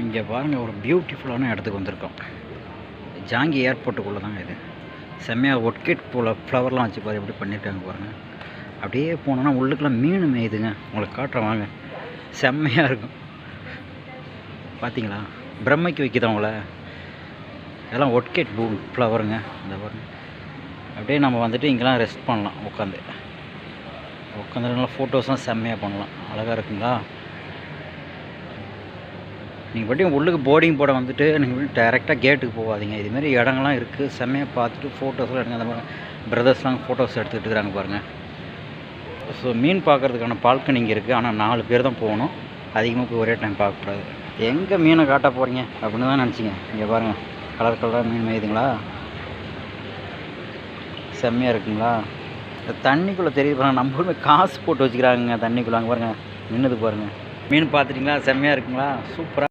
இங்கே பாருங்கள், ஒரு பியூட்டிஃபுல்லான இடத்துக்கு வந்திருக்கோம். ஜாங்கி ஏர்போர்ட்டுக்குள்ளே தாங்க இது. செம்மையாக ஒர்க்கிட் போல் ஃப்ளவர்லாம் வச்சு பாரு எப்படி பண்ணியிருக்காங்க பாருங்கள். அப்படியே போனோன்னா உள்ளுக்கெல்லாம் மீன் மேயுதுங்க. உங்களுக்கு காட்டுறேன் வாங்க. செம்மையாக இருக்கும் பார்த்தீங்களா? பிரம்மைக்கு வைக்கிது அவங்கள. இதெல்லாம் ஒர்க்கிட் ஃப்ளவருங்க. இந்த பாருங்க. அப்படியே நம்ம வந்துட்டு இங்கெல்லாம் ரெஸ்ட் பண்ணலாம். உட்காந்து நல்லா ஃபோட்டோஸ்லாம் செம்மையாக பண்ணலாம். அழகாக இருக்குங்களா? நீங்கள் பாட்டியும் உள்ளுக்கு போர்டிங் போட வந்துட்டு நீங்கள் டேரெக்டாக கேட்டுக்கு போகாதீங்க. இதுமாரி இடங்கள்லாம் இருக்குது. செம்மையாக பார்த்துட்டு ஃபோட்டோஸ்லாம் எடுங்க. அந்த மாதிரி பிரதர்ஸ்லாம் ஃபோட்டோஸ் எடுத்துக்கிட்டு இருக்கிறாங்க பாருங்கள். ஸோ மீன் பார்க்குறதுக்கான பால்கனி இங்கே இருக்குது. ஆனால் 4 பேர் தான் போகணும். அதிகமாக போய் ஒரே டைம் பார்க்கக்கூடாது. எங்கே மீனை காட்ட போகிறீங்க அப்படின்னு தான் நினச்சிங்க. இங்கே பாருங்கள், கலர் கலராக மீன் மேயுதுங்களா? செம்மையாக இருக்குங்களா? இந்த தண்ணிக்குள்ளே தெரியுது பாருங்கள். நம்ம ஊருமே காசு போட்டு வச்சுக்கிறாங்க தண்ணிக்குள்ளே. அங்கே பாருங்கள், நின்றுது பாருங்கள். மீன் பார்த்துட்டிங்களா? செம்மையாக இருக்குங்களா? சூப்பராக